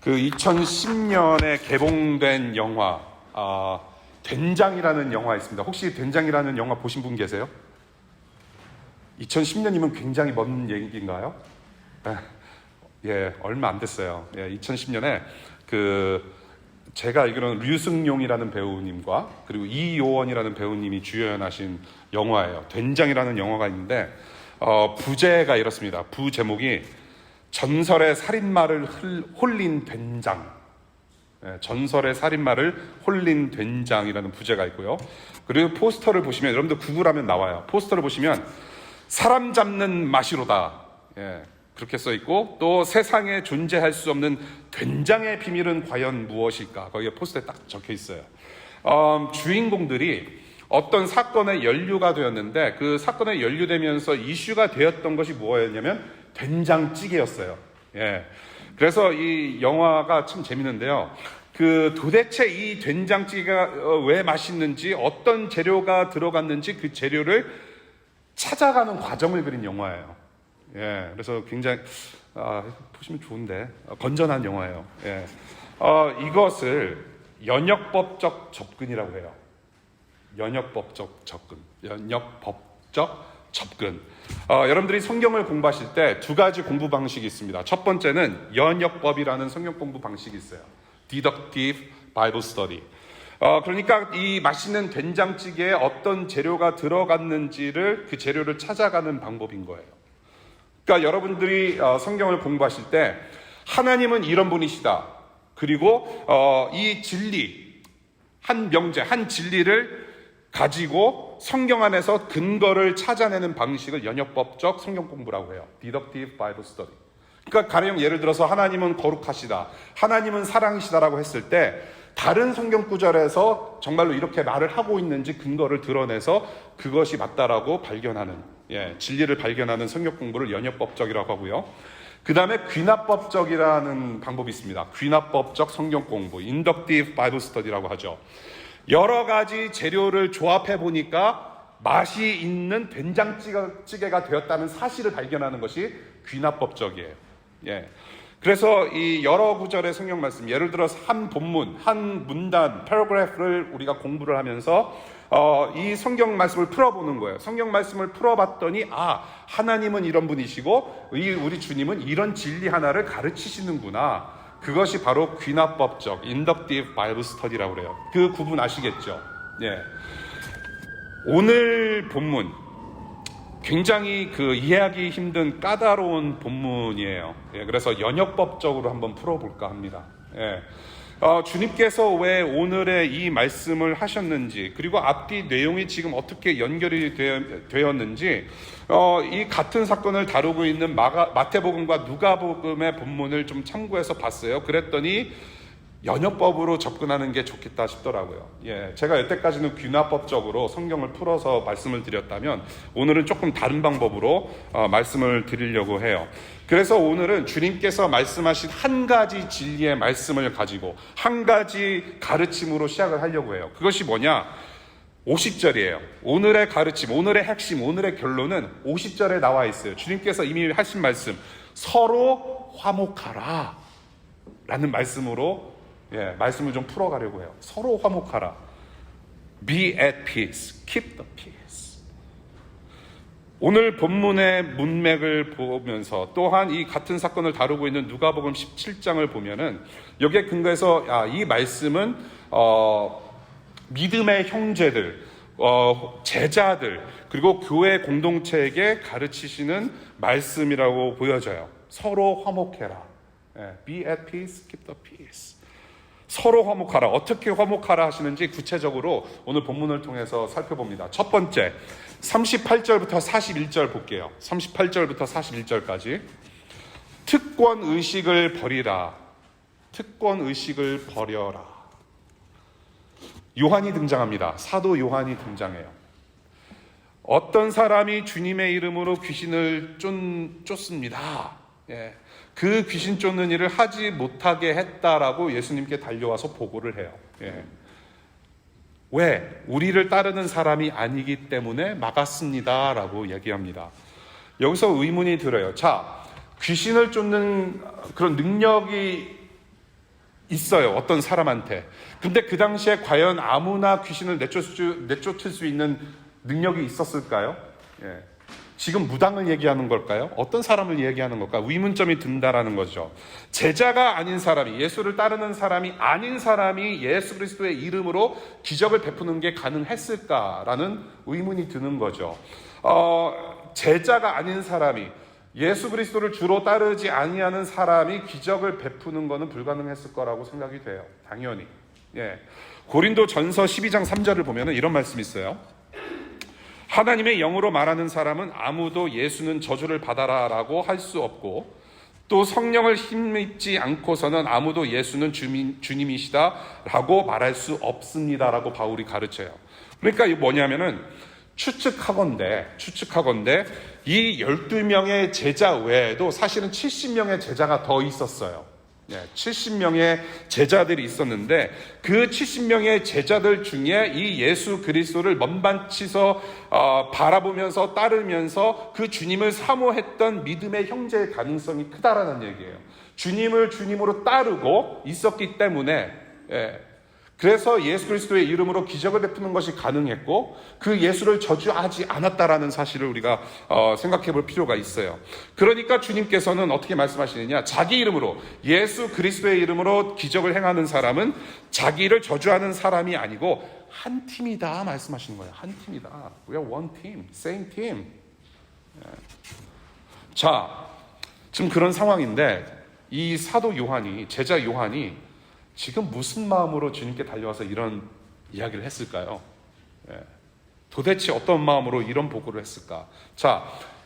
그 2010년에 개봉된 영화 된장이라는 영화 있습니다. 혹시 된장이라는 영화 보신 분 계세요? 2010년이면 굉장히 먼 얘기인가요? 예, 얼마 안 됐어요. 예, 2010년에 제가 알기로는 류승룡이라는 배우님과 그리고 이요원이라는 배우님이 주연하신 영화예요. 된장이라는 영화가 있는데 부제가 이렇습니다. 부 제목이 전설의 살인마를 홀린 된장. 예, 전설의 살인마를 홀린 된장이라는 부제가 있고요. 그리고 포스터를 보시면 여러분들 구글하면 나와요. 포스터를 보시면 사람 잡는 맛이로다. 예, 그렇게 써 있고 또 세상에 존재할 수 없는 된장의 비밀은 과연 무엇일까? 거기에 포스터에 딱 적혀 있어요. 주인공들이 어떤 사건의 연루가 되었는데 그 사건에 연루되면서 이슈가 되었던 것이 뭐였냐면 된장찌개였어요. 예. 그래서 이 영화가 참 재밌는데요. 도대체 이 된장찌개가 왜 맛있는지, 어떤 재료가 들어갔는지 그 재료를 찾아가는 과정을 그린 영화예요. 예. 그래서 굉장히, 보시면 좋은데, 건전한 영화예요. 예. 이것을 연역법적 접근이라고 해요. 연역법적 접근. 여러분들이 성경을 공부하실 때 두 가지 공부 방식이 있습니다. 첫 번째는 연역법이라는 성경 공부 방식이 있어요. Deductive Bible Study. 그러니까 이 맛있는 된장찌개에 어떤 재료가 들어갔는지를 그 재료를 찾아가는 방법인 거예요. 그러니까 여러분들이 성경을 공부하실 때 하나님은 이런 분이시다. 그리고 이 진리, 한 명제, 한 진리를 가지고 성경 안에서 근거를 찾아내는 방식을 연역법적 성경 공부라고 해요. Deductive Bible Study. 그러니까 가령 예를 들어서 하나님은 거룩하시다, 하나님은 사랑이시다라고 했을 때 다른 성경 구절에서 정말로 이렇게 말을 하고 있는지 근거를 드러내서 그것이 맞다라고 발견하는, 진리를 발견하는 성경 공부를 연역법적이라고 하고요. 그 다음에 귀납법적이라는 방법이 있습니다. 귀납법적 성경 공부, Inductive Bible Study라고 하죠. 여러 가지 재료를 조합해 보니까 맛이 있는 된장찌개가 되었다는 사실을 발견하는 것이 귀납법적이에요. 예. 그래서 이 여러 구절의 성경 말씀, 예를 들어서 한 본문, 한 문단, 패러그래프를 우리가 공부를 하면서 이 성경 말씀을 풀어보는 거예요. 성경 말씀을 풀어봤더니 하나님은 이런 분이시고 우리 주님은 이런 진리 하나를 가르치시는구나. 그것이 바로 귀납법적 Inductive Bible Study라고 그래요. 그 구분 아시겠죠? 예. 오늘 본문 굉장히 이해하기 힘든 까다로운 본문이에요. 예, 그래서 연역법적으로 한번 풀어볼까 합니다. 예. 주님께서 왜 오늘의 이 말씀을 하셨는지, 그리고 앞뒤 내용이 지금 어떻게 연결이 되었는지, 이 같은 사건을 다루고 있는 마태복음과 누가복음의 본문을 좀 참고해서 봤어요. 그랬더니 연역법으로 접근하는 게 좋겠다 싶더라고요. 예, 제가 여태까지는 귀납법적으로 성경을 풀어서 말씀을 드렸다면 오늘은 조금 다른 방법으로 말씀을 드리려고 해요. 그래서 오늘은 주님께서 말씀하신 한 가지 진리의 말씀을 가지고 한 가지 가르침으로 시작을 하려고 해요. 그것이 뭐냐? 50절이에요. 오늘의 가르침, 오늘의 핵심, 오늘의 결론은 50절에 나와 있어요. 주님께서 이미 하신 말씀, 서로 화목하라 라는 말씀으로 말씀을 좀 풀어가려고 해요. 서로 화목하라. Be at peace. Keep the peace. 오늘 본문의 문맥을 보면서 또한 이 같은 사건을 다루고 있는 누가복음 17장을 보면은 여기에 근거해서 이 말씀은 믿음의 형제들, 제자들, 그리고 교회 공동체에게 가르치시는 말씀이라고 보여져요. 서로 화목해라. Be at peace, keep the peace. 서로 화목하라. 어떻게 화목하라 하시는지 구체적으로 오늘 본문을 통해서 살펴봅니다. 첫 번째, 38절부터 41절 볼게요. 38절부터 41절까지. 특권 의식을 버리라. 특권 의식을 버려라. 요한이 등장합니다. 사도 요한이 등장해요. 어떤 사람이 주님의 이름으로 귀신을 쫓습니다. 그 귀신 쫓는 일을 하지 못하게 했다라고 예수님께 달려와서 보고를 해요. 왜? 우리를 따르는 사람이 아니기 때문에 막았습니다 라고 얘기합니다. 여기서 의문이 들어요. 자, 귀신을 쫓는 그런 능력이 있어요. 어떤 사람한테. 근데 그 당시에 과연 아무나 귀신을 내쫓을 수 있는 능력이 있었을까요? 예. 지금 무당을 얘기하는 걸까요? 어떤 사람을 얘기하는 걸까? 의문점이 든다라는 거죠. 제자가 아닌 사람이, 예수를 따르는 사람이 아닌 사람이 예수 그리스도의 이름으로 기적을 베푸는 게 가능했을까라는 의문이 드는 거죠. 제자가 아닌 사람이, 예수 그리스도를 주로 따르지 아니하는 사람이 기적을 베푸는 것은 불가능했을 거라고 생각이 돼요. 당연히. 예. 고린도 전서 12장 3절을 보면 이런 말씀이 있어요. 하나님의 영으로 말하는 사람은 아무도 예수는 저주를 받아라 라고 할 수 없고, 또 성령을 힘입지 않고서는 아무도 예수는 주님이시다 라고 말할 수 없습니다 라고 바울이 가르쳐요. 그러니까 이게 뭐냐면은 추측하건대 이 12명의 제자 외에도 사실은 70명의 제자가 더 있었어요. 70명의 제자들이 있었는데 그 70명의 제자들 중에 이 예수 그리스도를 먼반치서 바라보면서 따르면서 그 주님을 사모했던 믿음의 형제의 가능성이 크다라는 얘기예요. 주님을 주님으로 따르고 있었기 때문에, 그래서 예수 그리스도의 이름으로 기적을 베푸는 것이 가능했고, 그 예수를 저주하지 않았다라는 사실을 우리가 생각해 볼 필요가 있어요. 그러니까 주님께서는 어떻게 말씀하시느냐, 자기 이름으로, 예수 그리스도의 이름으로 기적을 행하는 사람은 자기를 저주하는 사람이 아니고 한 팀이다 말씀하시는 거예요. 한 팀이다. We are one team, same team. 자, 지금 그런 상황인데 이 사도 요한이, 제자 요한이 지금 무슨 마음으로 주님께 달려와서 이런 이야기를 했을까요? 도대체 어떤 마음으로 이런 보고를 했을까? 자,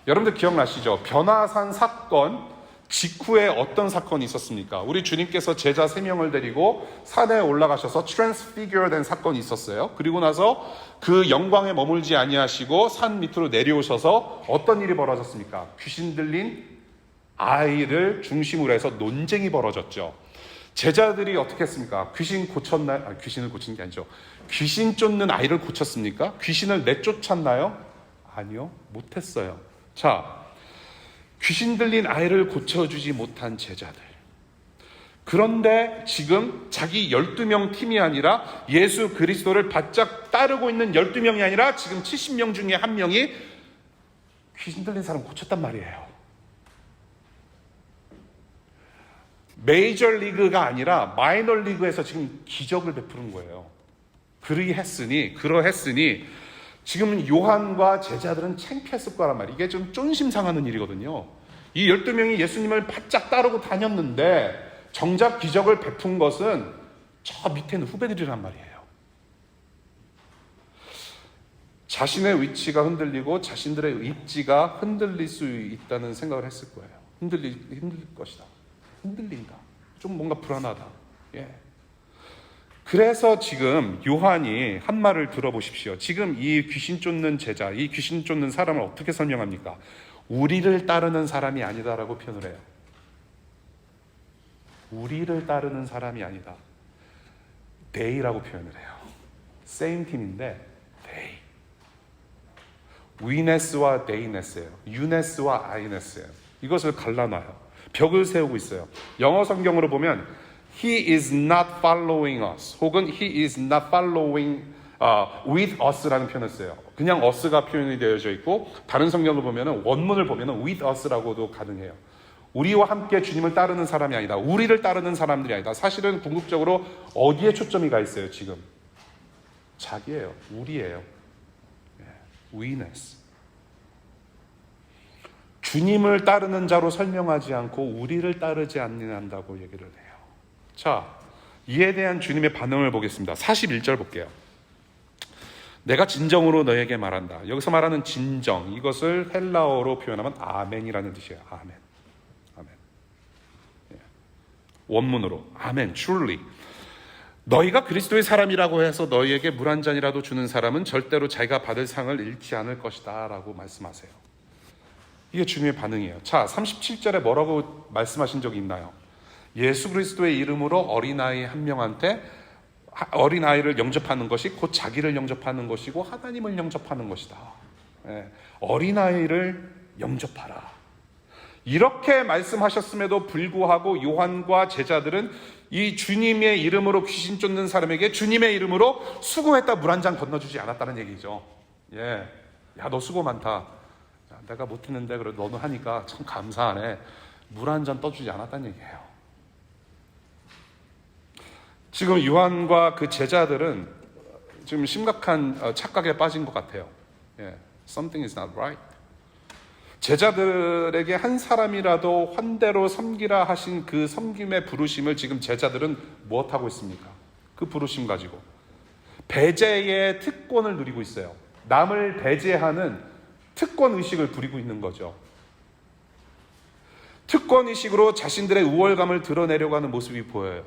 여러분들 기억나시죠? 변화산 사건 직후에 어떤 사건이 있었습니까? 우리 주님께서 제자 3명을 데리고 산에 올라가셔서 트랜스피규어 된 사건이 있었어요. 그리고 나서 그 영광에 머물지 아니하시고 산 밑으로 내려오셔서 어떤 일이 벌어졌습니까? 귀신 들린 아이를 중심으로 해서 논쟁이 벌어졌죠. 제자들이 어떻게 했습니까? 귀신을 고친 게 아니죠. 귀신 쫓는 아이를 고쳤습니까? 귀신을 내쫓았나요? 아니요, 못했어요. 자, 귀신 들린 아이를 고쳐주지 못한 제자들. 그런데 지금 자기 12명 팀이 아니라 예수 그리스도를 바짝 따르고 있는 12명이 아니라 지금 70명 중에 한 명이 귀신 들린 사람 고쳤단 말이에요. 메이저 리그가 아니라 마이너 리그에서 지금 기적을 베푸는 거예요. 그러했으니 지금 요한과 제자들은 창피했을 거란 말이에요. 이게 좀 쫀심 상하는 일이거든요. 이 12명이 예수님을 바짝 따르고 다녔는데 정작 기적을 베푼 것은 저 밑에는 후배들이란 말이에요. 자신의 위치가 흔들리고 자신들의 입지가 흔들릴 수 있다는 생각을 했을 거예요. 흔들릴 것이다. 흔들린다. 좀 뭔가 불안하다. 그래서 지금 요한이 한 말을 들어보십시오. 지금 이 귀신 쫓는 제자, 이 귀신 쫓는 사람을 어떻게 설명합니까? 우리를 따르는 사람이 아니다라고 표현을 해요. 우리를 따르는 사람이 아니다. they라고 표현을 해요. same 팀인데 they. wenes와 theyness예요. youness와 Ines예요. 이것을 갈라놔요. 벽을 세우고 있어요. 영어 성경으로 보면 He is not following us 혹은 He is not following with us라는 표현을 써요. 그냥 us가 표현이 되어져 있고 다른 성경을 보면 원문을 보면 with us라고도 가능해요. 우리와 함께 주님을 따르는 사람이 아니다. 우리를 따르는 사람들이 아니다. 사실은 궁극적으로 어디에 초점이 가 있어요 지금? 자기예요. 우리예요. weness. 주님을 따르는 자로 설명하지 않고 우리를 따르지 않는다고 얘기를 해요. 자, 이에 대한 주님의 반응을 보겠습니다. 41절 볼게요. 내가 진정으로 너에게 말한다. 여기서 말하는 진정, 이것을 헬라어로 표현하면 아멘이라는 뜻이에요. 아멘. 원문으로 아멘, truly. 너희가 그리스도의 사람이라고 해서 너희에게 물 한 잔이라도 주는 사람은 절대로 자기가 받을 상을 잃지 않을 것이다 라고 말씀하세요. 이게 주님의 반응이에요. 자, 37절에 뭐라고 말씀하신 적이 있나요? 예수 그리스도의 이름으로 어린아이 한 명한테 어린아이를 영접하는 것이 곧 자기를 영접하는 것이고 하나님을 영접하는 것이다. 어린아이를 영접하라. 이렇게 말씀하셨음에도 불구하고 요한과 제자들은 이 주님의 이름으로 귀신 쫓는 사람에게 주님의 이름으로 수고했다 물 한 잔 건너주지 않았다는 얘기죠. 예, 야, 너 수고 많다. 야, 내가 못했는데 그래도 너는 하니까 참 감사하네. 물 한 잔 떠주지 않았다는 얘기예요. 지금 요한과 그 제자들은 지금 심각한 착각에 빠진 것 같아요. 예, something is not right. 제자들에게 한 사람이라도 환대로 섬기라 하신 그 섬김의 부르심을 지금 제자들은 무엇하고 있습니까? 그 부르심 가지고 배제의 특권을 누리고 있어요. 남을 배제하는 특권 의식을 부리고 있는 거죠. 특권 의식으로 자신들의 우월감을 드러내려고 하는 모습이 보여요.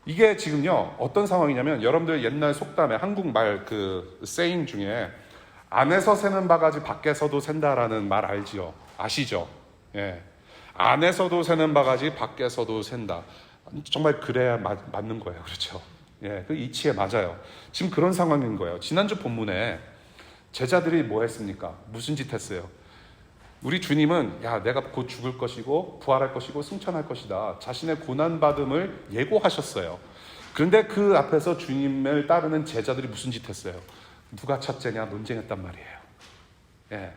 이게 지금요 어떤 상황이냐면, 여러분들 옛날 속담에 한국말 그 세잉 중에 안에서 새는 바가지 밖에서도 샌다라는 말 알지요? 아시죠? 예. 안에서도 새는 바가지 밖에서도 샌다. 정말 그래야 맞는 거예요. 그렇죠? 예. 그 이치에 맞아요. 지금 그런 상황인 거예요. 지난주 본문에 제자들이 뭐 했습니까? 무슨 짓 했어요? 우리 주님은 야, 내가 곧 죽을 것이고 부활할 것이고 승천할 것이다. 자신의 고난받음을 예고하셨어요. 그런데 그 앞에서 주님을 따르는 제자들이 무슨 짓 했어요? 누가 첫째냐 논쟁했단 말이에요. 예.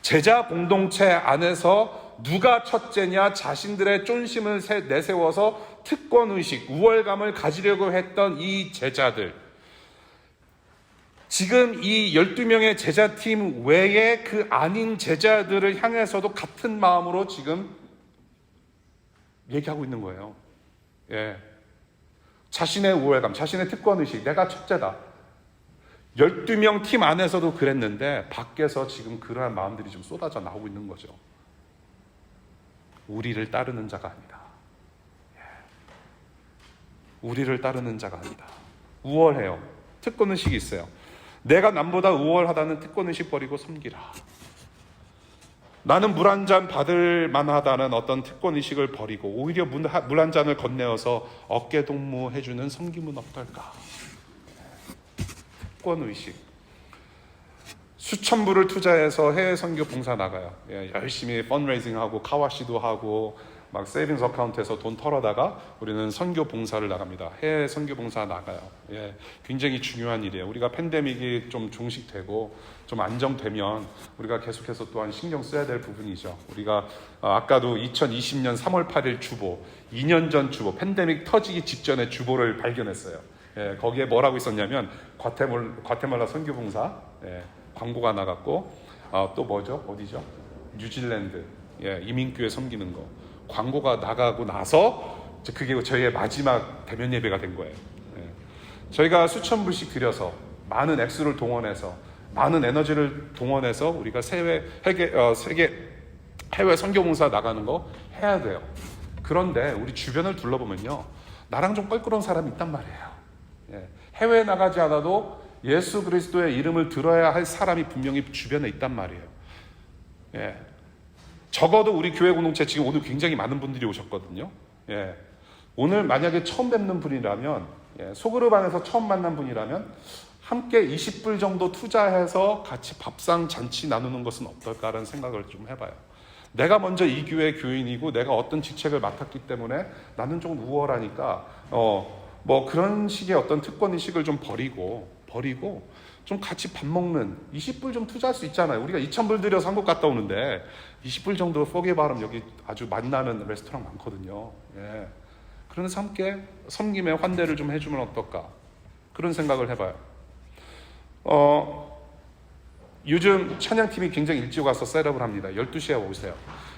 제자 공동체 안에서 누가 첫째냐 자신들의 쫀심을 내세워서 특권의식, 우월감을 가지려고 했던 이 제자들, 지금 이 12명의 제자팀 외에 그 아닌 제자들을 향해서도 같은 마음으로 지금 얘기하고 있는 거예요. 예. 자신의 우월감, 자신의 특권의식, 내가 첫째다. 12명 팀 안에서도 그랬는데 밖에서 지금 그러한 마음들이 좀 쏟아져 나오고 있는 거죠. 우리를 따르는 자가 아니다. 우리를 따르는 자가 아니다. 우월해요. 특권의식이 있어요. 내가 남보다 우월하다는 특권의식 버리고 섬기라. 나는 물 한 잔 받을 만하다는 어떤 특권의식을 버리고 오히려 물 한 잔을 건네어서 어깨동무해주는 섬김은 어떨까? 특권의식. 수천 불을 투자해서 해외 선교 봉사 나가요. 예, 열심히 펀드레이징하고 카와시도 하고 막 세이빙스 어카운트에서 돈 털어다가 우리는 선교 봉사를 나갑니다. 해외 선교 봉사 나가요. 예, 굉장히 중요한 일이에요. 우리가 팬데믹이 좀 종식되고 좀 안정되면 우리가 계속해서 또한 신경 써야 될 부분이죠. 우리가 아까도 2020년 3월 8일 주보, 2년 전 주보, 팬데믹 터지기 직전에 주보를 발견했어요. 예, 거기에 뭐라고 있었냐면 과테말라 선교봉사 광고가 나갔고 또 뭐죠? 어디죠? 뉴질랜드 이민교회 섬기는 거 광고가 나가고 나서 그게 저희의 마지막 대면 예배가 된 거예요. 저희가 수천 불씩 들여서 많은 액수를 동원해서 많은 에너지를 동원해서 우리가 세계 해외 선교봉사 나가는 거 해야 돼요. 그런데 우리 주변을 둘러보면요, 나랑 좀 껄끄러운 사람이 있단 말이에요. 해외에 나가지 않아도 예수 그리스도의 이름을 들어야 할 사람이 분명히 주변에 있단 말이에요. 적어도 우리 교회 공동체 지금 오늘 굉장히 많은 분들이 오셨거든요. 오늘 만약에 처음 뵙는 분이라면, 소그룹 안에서 처음 만난 분이라면 함께 20불 정도 투자해서 같이 밥상 잔치 나누는 것은 어떨까라는 생각을 좀 해봐요. 내가 먼저 이 교회 교인이고 내가 어떤 직책을 맡았기 때문에 나는 좀 우월하니까 뭐 그런 식의 어떤 특권의식을 좀 버리고 좀 같이 밥 먹는 20불 좀 투자할 수 있잖아요. 우리가 2,000불 들여서 한국 갔다 오는데 20불 정도 포기바람 여기 아주 만나는 레스토랑 많거든요. 그러면서 함께 섬김의 환대를 좀 해주면 어떨까, 그런 생각을 해봐요. 요즘 찬양팀이 굉장히 일찍 와서 셋업을 합니다. 12시에 오세요.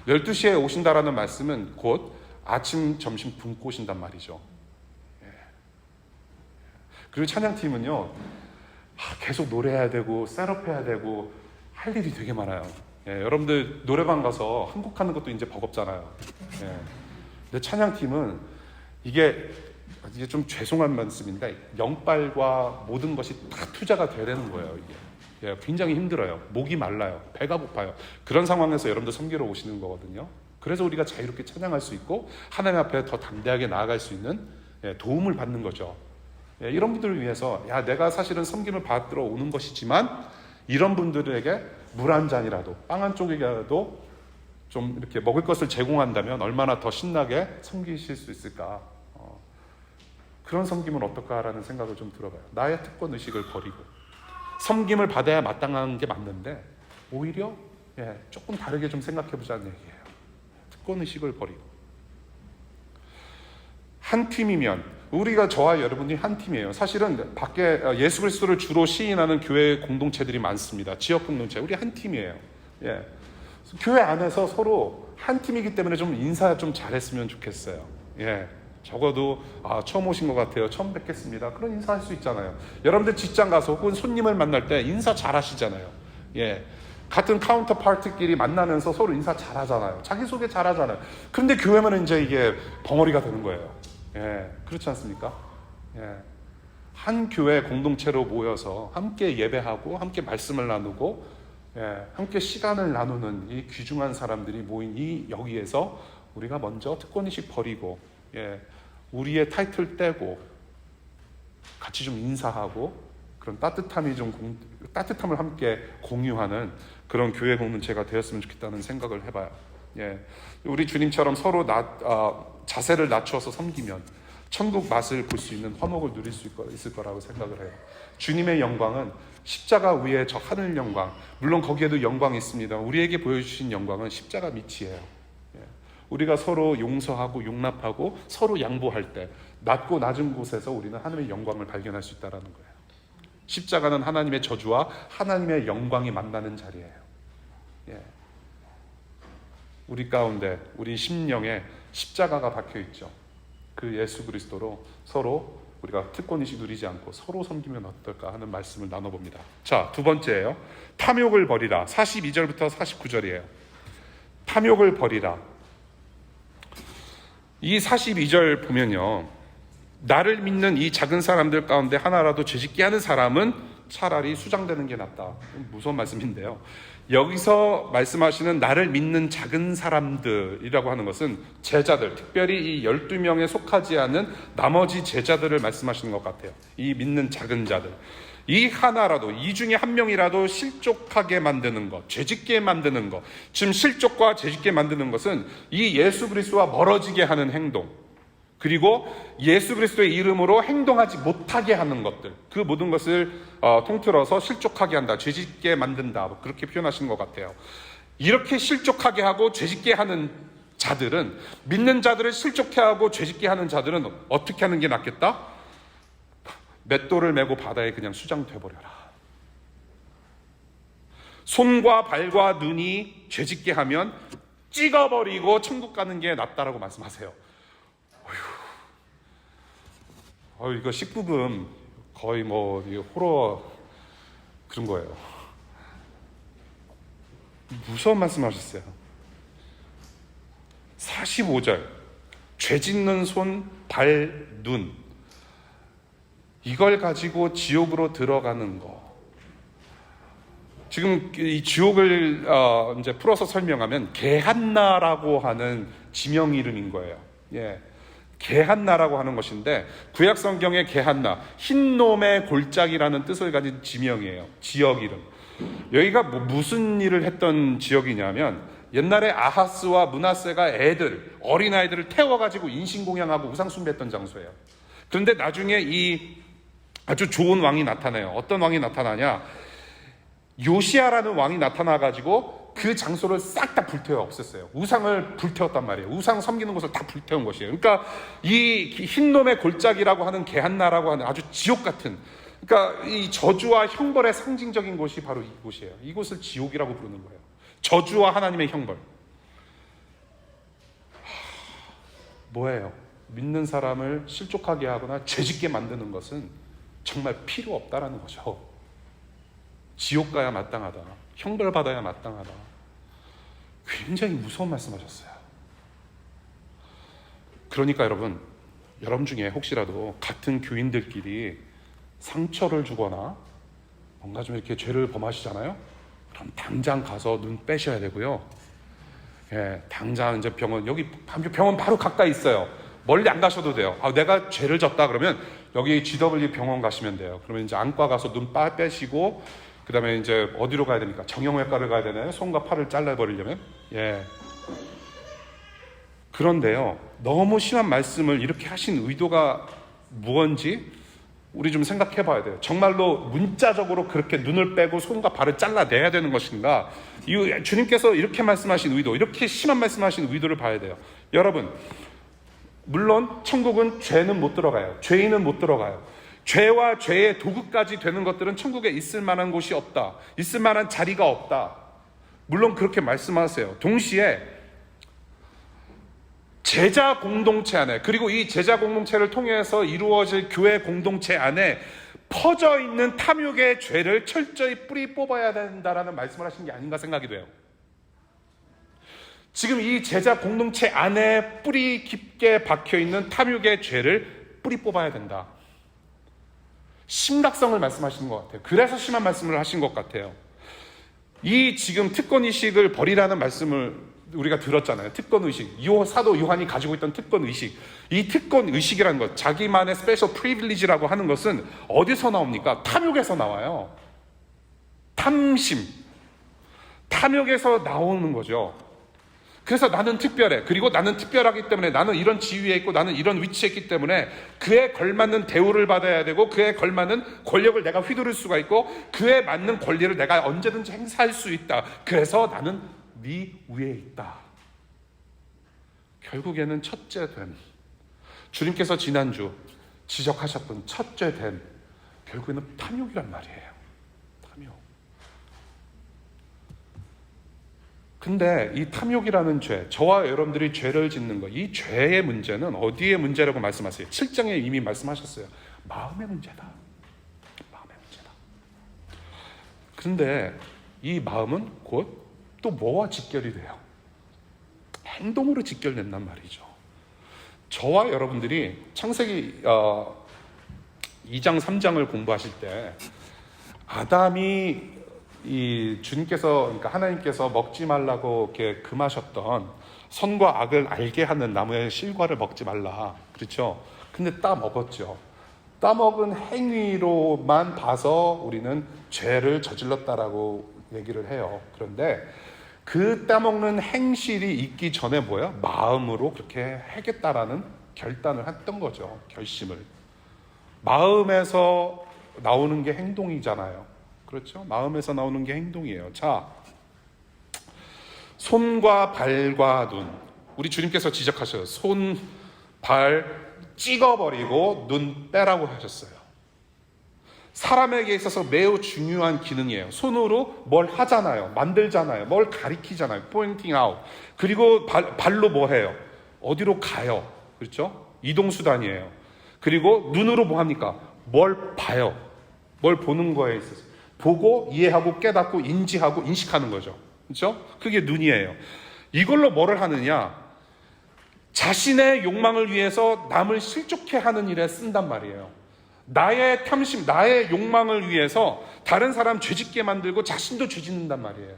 12시에 오신다라는 말씀은 곧 아침, 점심 굶고 오신단 말이죠. 그리고 찬양팀은요, 계속 노래해야 되고 셋업해야 되고 할 일이 되게 많아요. 여러분들 노래방 가서 한국하는 것도 이제 버겁잖아요. 근데 찬양팀은 이게 좀 죄송한 말씀인데 영빨과 모든 것이 다 투자가 돼야 되는 거예요. 이게 굉장히 힘들어요. 목이 말라요. 배가 고파요. 그런 상황에서 여러분들 섬기러 오시는 거거든요. 그래서 우리가 자유롭게 찬양할 수 있고 하나님 앞에 더 담대하게 나아갈 수 있는 도움을 받는 거죠. 이런 분들을 위해서 내가 사실은 섬김을 받으러 오는 것이지만 이런 분들에게 물 한 잔이라도, 빵 한 쪽이라도 좀 이렇게 먹을 것을 제공한다면 얼마나 더 신나게 섬기실 수 있을까? 그런 섬김은 어떨까라는 생각을 좀 들어봐요. 나의 특권 의식을 버리고 섬김을 받아야 마땅한 게 맞는데 오히려 조금 다르게 좀 생각해보자는 얘기예요. 특권 의식을 버리고 한 팀이면 우리가 저와 여러분이 한 팀이에요. 사실은 밖에 예수 그리스도를 주로 시인하는 교회 공동체들이 많습니다. 지역 공동체 우리 한 팀이에요. 교회 안에서 서로 한 팀이기 때문에 좀 인사 좀 잘했으면 좋겠어요. 적어도 처음 오신 것 같아요. 처음 뵙겠습니다. 그런 인사할 수 있잖아요. 여러분들 직장 가서 혹은 손님을 만날 때 인사 잘하시잖아요. 같은 카운터 파트끼리 만나면서 서로 인사 잘하잖아요. 자기소개 잘하잖아요. 그런데 교회면 이제 이게 벙어리가 되는 거예요. 그렇지 않습니까? 한 교회 공동체로 모여서 함께 예배하고 함께 말씀을 나누고 함께 시간을 나누는 이 귀중한 사람들이 모인 이 여기에서 우리가 먼저 특권의식 버리고 우리의 타이틀 떼고 같이 좀 인사하고 그런 따뜻함을 함께 공유하는 그런 교회 공동체가 되었으면 좋겠다는 생각을 해봐요. 우리 주님처럼 서로 자세를 낮추어서 섬기면 천국 맛을 볼 수 있는 화목을 누릴 수 있을 거라고 생각을 해요. 주님의 영광은 십자가 위에 저 하늘 영광, 물론 거기에도 영광이 있습니다. 우리에게 보여주신 영광은 십자가 밑이에요. 우리가 서로 용서하고 용납하고 서로 양보할 때 낮고 낮은 곳에서 우리는 하나님의 영광을 발견할 수 있다는 거예요. 십자가는 하나님의 저주와 하나님의 영광이 만나는 자리예요. 우리 가운데 우리 심령에 십자가가 박혀있죠. 그 예수 그리스도로 서로 우리가 특권의식 누리지 않고 서로 섬기면 어떨까 하는 말씀을 나눠봅니다. 자, 두 번째예요. 탐욕을 버리라. 42절부터 49절이에요. 탐욕을 버리라. 이 42절 보면요, 나를 믿는 이 작은 사람들 가운데 하나라도 죄짓게 하는 사람은 차라리 수장되는 게 낫다. 무서운 말씀인데요, 여기서 말씀하시는 나를 믿는 작은 사람들이라고 하는 것은 제자들, 특별히 이 12명에 속하지 않은 나머지 제자들을 말씀하시는 것 같아요. 이 믿는 작은 자들, 이 하나라도, 이 중에 한 명이라도 실족하게 만드는 것, 죄짓게 만드는 것, 지금 실족과 죄짓게 만드는 것은 이 예수 그리스도와 멀어지게 하는 행동, 그리고 예수 그리스도의 이름으로 행동하지 못하게 하는 것들, 그 모든 것을 통틀어서 실족하게 한다, 죄짓게 만든다, 그렇게 표현하시는 것 같아요. 이렇게 실족하게 하고 죄짓게 하는 자들은, 믿는 자들을 실족해 하고 죄짓게 하는 자들은 어떻게 하는 게 낫겠다? 맷돌을 메고 바다에 그냥 수장돼 버려라. 손과 발과 눈이 죄짓게 하면 찍어버리고 천국 가는 게 낫다라고 말씀하세요. 이거 19금 거의 호러 그런 거예요. 무서운 말씀하셨어요. 45절, 죄 짓는 손, 발, 눈, 이걸 가지고 지옥으로 들어가는 거. 지금 이 지옥을 이제 풀어서 설명하면 게한나라고 하는 지명 이름인 거예요. 게한나라고 하는 것인데, 구약 성경의 게한나, 흰놈의 골짜기라는 뜻을 가진 지명이에요. 지역 이름. 여기가 무슨 일을 했던 지역이냐면, 옛날에 아하스와 므낫세가 어린아이들을 태워가지고 인신공양하고 우상숭배했던 장소예요. 그런데 나중에 이 아주 좋은 왕이 나타나요. 어떤 왕이 나타나냐? 요시야라는 왕이 나타나가지고 그 장소를 싹 다 불태워 없앴어요. 우상을 불태웠단 말이에요. 우상 섬기는 곳을 다 불태운 것이에요. 그러니까 이 흰놈의 골짜기라고 하는 게한나라고 하는 아주 지옥 같은, 그러니까 이 저주와 형벌의 상징적인 곳이 바로 이곳이에요. 이곳을 지옥이라고 부르는 거예요. 저주와 하나님의 형벌. 뭐예요? 믿는 사람을 실족하게 하거나 죄짓게 만드는 것은 정말 필요 없다라는 거죠. 지옥 가야 마땅하다, 형벌 받아야 마땅하다. 굉장히 무서운 말씀하셨어요. 그러니까 여러분 중에 혹시라도 같은 교인들끼리 상처를 주거나 뭔가 좀 이렇게 죄를 범하시잖아요. 그럼 당장 가서 눈 빼셔야 되고요. 당장 이제 여기 병원 바로 가까이 있어요. 멀리 안 가셔도 돼요. 내가 죄를 졌다 그러면 여기 GW 병원 가시면 돼요. 그러면 이제 안과 가서 눈 빼시고 그 다음에 이제 어디로 가야 됩니까? 정형외과를 가야 되나요? 손과 팔을 잘라버리려면? 예. 그런데요, 너무 심한 말씀을 이렇게 하신 의도가 무언지 우리 좀 생각해 봐야 돼요. 정말로 문자적으로 그렇게 눈을 빼고 손과 발을 잘라내야 되는 것인가? 주님께서 이렇게 말씀하신 의도, 이렇게 심한 말씀하신 의도를 봐야 돼요. 여러분, 물론 천국은 죄는 못 들어가요. 죄인은 못 들어가요. 죄와 죄의 도구까지 되는 것들은 천국에 있을 만한 곳이 없다. 있을 만한 자리가 없다. 물론 그렇게 말씀하세요. 동시에 제자 공동체 안에, 그리고 이 제자 공동체를 통해서 이루어질 교회 공동체 안에 퍼져 있는 탐욕의 죄를 철저히 뿌리 뽑아야 된다라는 말씀을 하신 게 아닌가 생각이 돼요. 지금 이 제자 공동체 안에 뿌리 깊게 박혀 있는 탐욕의 죄를 뿌리 뽑아야 된다. 심각성을 말씀하시는 것 같아요. 그래서 심한 말씀을 하신 것 같아요. 이 지금 특권의식을 버리라는 말씀을 우리가 들었잖아요. 특권의식. 사도 요한이 가지고 있던 특권의식. 이 특권의식이라는 것, 자기만의 스페셜 프리빌리지라고 하는 것은 어디서 나옵니까? 탐욕에서 나와요. 탐심. 탐욕에서 나오는 거죠. 그래서 나는 특별해. 그리고 나는 특별하기 때문에, 나는 이런 지위에 있고 나는 이런 위치에 있기 때문에 그에 걸맞는 대우를 받아야 되고, 그에 걸맞는 권력을 내가 휘두를 수가 있고, 그에 맞는 권리를 내가 언제든지 행사할 수 있다. 그래서 나는 네 위에 있다. 결국에는 첫째 됨, 주님께서 지난주 지적하셨던 첫째 됨, 결국에는 탐욕이란 말이에요. 탐욕. 근데 이 탐욕이라는 죄, 저와 여러분들이 죄를 짓는 것, 이 죄의 문제는 어디의 문제라고 말씀하세요? 7장에 이미 말씀하셨어요. 마음의 문제다. 마음의 문제다. 그런데 이 마음은 곧 또 뭐와 직결이 돼요? 행동으로 직결된단 말이죠. 저와 여러분들이 창세기 2장 3장을 공부하실 때 아담이 이 주님께서, 그러니까 하나님께서 먹지 말라고 이렇게 금하셨던 선과 악을 알게 하는 나무의 실과를 먹지 말라, 그렇죠? 근데 따 먹었죠. 따먹은 행위로만 봐서 우리는 죄를 저질렀다라고 얘기를 해요. 그런데 그 따먹는 행실이 있기 전에 뭐야? 마음으로 그렇게 하겠다라는 결단을 했던 거죠. 결심을. 마음에서 나오는 게 행동이잖아요. 그렇죠? 마음에서 나오는 게 행동이에요. 자, 손과 발과 눈. 우리 주님께서 지적하셔요. 손, 발 찍어버리고 눈 빼라고 하셨어요. 사람에게 있어서 매우 중요한 기능이에요. 손으로 뭘 하잖아요. 만들잖아요. 뭘 가리키잖아요. pointing out. 그리고 발로 뭐 해요? 어디로 가요. 그렇죠? 이동수단이에요. 그리고 눈으로 뭐 합니까? 뭘 봐요. 뭘 보는 거에 있어서. 보고 이해하고 깨닫고 인지하고 인식하는 거죠. 그렇죠? 그게 눈이에요. 이걸로 뭐를 하느냐? 자신의 욕망을 위해서 남을 실족해 하는 일에 쓴단 말이에요. 나의 탐심, 나의 욕망을 위해서 다른 사람 죄짓게 만들고 자신도 죄짓는단 말이에요.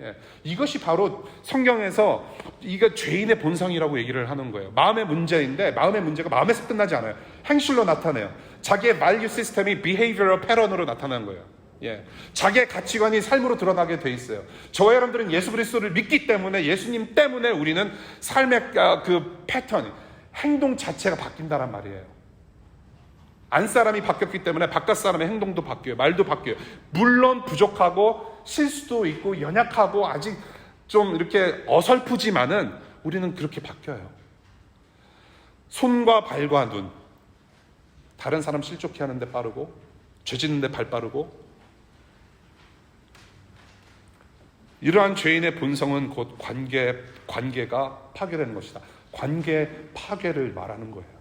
예, 이것이 바로 성경에서 이거 죄인의 본성이라고 얘기를 하는 거예요. 마음의 문제인데, 마음의 문제가 마음에서 끝나지 않아요. 행실로 나타내요. 자기의 value 시스템이 behavioral pattern으로 나타나는 거예요. 예, 자기의 가치관이 삶으로 드러나게 돼 있어요. 저와 여러분들은 예수 그리스도를 믿기 때문에, 예수님 때문에 우리는 삶의 그 패턴, 행동 자체가 바뀐다란 말이에요. 안사람이 바뀌었기 때문에 바깥 사람의 행동도 바뀌어요. 말도 바뀌어요. 물론 부족하고 실수도 있고 연약하고 아직 좀 이렇게 어설프지만은 우리는 그렇게 바뀌어요. 손과 발과 눈. 다른 사람 실족해 하는데 빠르고, 죄 짓는데 발 빠르고. 이러한 죄인의 본성은 곧 관계가 파괴되는 것이다. 관계 파괴를 말하는 거예요.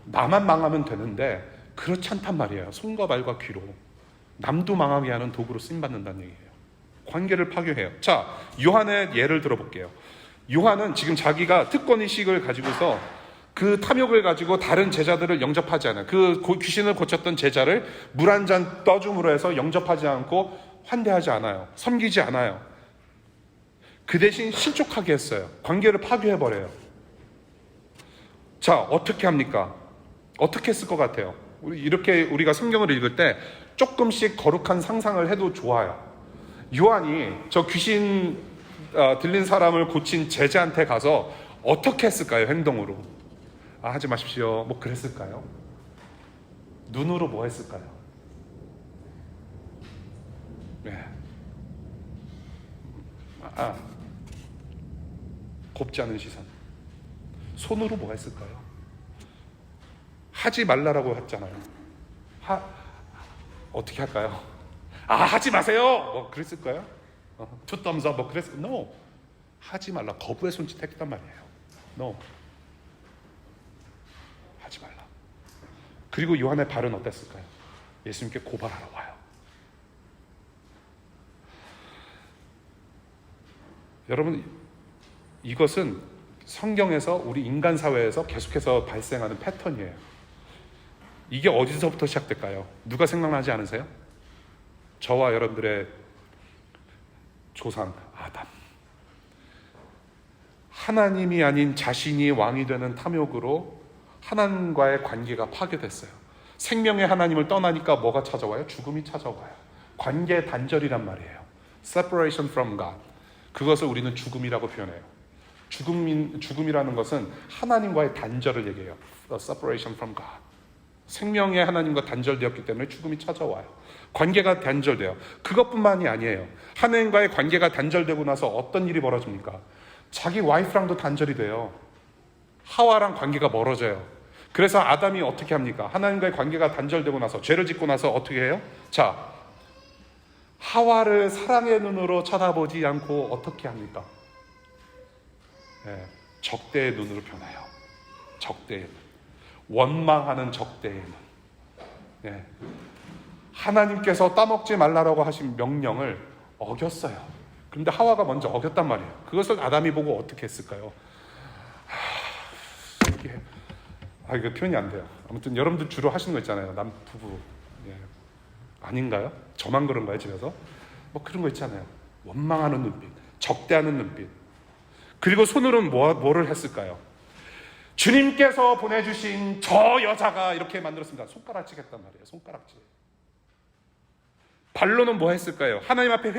나만 망하면 되는데 그렇지 않단 말이에요. 손과 발과 귀로 남도 망하게 하는 도구로 쓰임받는다는 얘기예요. 관계를 파괴해요. 자, 요한의 예를 들어볼게요. 요한은 지금 자기가 특권의식을 가지고서 그 탐욕을 가지고 다른 제자들을 영접하지 않아요. 그 귀신을 고쳤던 제자를 물 한 잔 떠줌으로 해서 영접하지 않고 환대하지 않아요. 섬기지 않아요. 그 대신 실족하게 했어요. 관계를 파괴해버려요. 자, 어떻게 합니까? 어떻게 했을 것 같아요? 이렇게 우리가 성경을 읽을 때 조금씩 거룩한 상상을 해도 좋아요. 요한이 저 귀신 들린 사람을 고친 제자한테 가서 어떻게 했을까요? 행동으로. 하지 마십시오. 뭐 그랬을까요? 눈으로 뭐 했을까요? 네. 곱지 않은 시선. 손으로 뭐 했을까요? 하지 말라라고 했잖아요. 어떻게 할까요? 하지 마세요! 뭐 그랬을까요? two thumbs up 뭐 그랬을까요? No. 하지 말라. 거부의 손짓 했단 말이에요. No. 하지 말라. 그리고 요한의 발은 어땠을까요? 예수님께 고발하러 와요. 여러분, 이것은 성경에서 우리 인간 사회에서 계속해서 발생하는 패턴이에요. 이게 어디서부터 시작될까요? 누가 생각나지 않으세요? 저와 여러분들의 조상 아담. 하나님이 아닌 자신이 왕이 되는 탐욕으로 하나님과의 관계가 파괴됐어요. 생명의 하나님을 떠나니까 뭐가 찾아와요? 죽음이 찾아와요. 관계 단절이란 말이에요. Separation from God. 그것을 우리는 죽음이라고 표현해요. 죽음이라는 것은 하나님과의 단절을 얘기해요. The separation from God. 생명의 하나님과 단절되었기 때문에 죽음이 찾아와요. 관계가 단절돼요. 그것뿐만이 아니에요. 하나님과의 관계가 단절되고 나서 어떤 일이 벌어집니까? 자기 와이프랑도 단절이 돼요. 하와랑 관계가 멀어져요. 그래서 아담이 어떻게 합니까? 하나님과의 관계가 단절되고 나서, 죄를 짓고 나서 어떻게 해요? 자, 하와를 사랑의 눈으로 쳐다보지 않고 어떻게 합니까? 적대의 눈으로 변해요. 적대의 눈. 원망하는 적대의 눈. 하나님께서 따먹지 말라라고 하신 명령을 어겼어요. 그런데 하와가 먼저 어겼단 말이에요. 그것을 아담이 보고 어떻게 했을까요? 이거 표현이 안 돼요. 아무튼 여러분들 주로 하시는 거 있잖아요. 남 부부. 아닌가요? 저만 그런가요, 집에서? 뭐 그런 거 있잖아요. 원망하는 눈빛, 적대하는 눈빛. 그리고 손으로는 뭐를 했을까요? 주님께서 보내주신 저 여자가 이렇게 만들었습니다. 손가락질 했단 말이에요. 손가락질. 발로는 뭐 했을까요? 하나님 앞에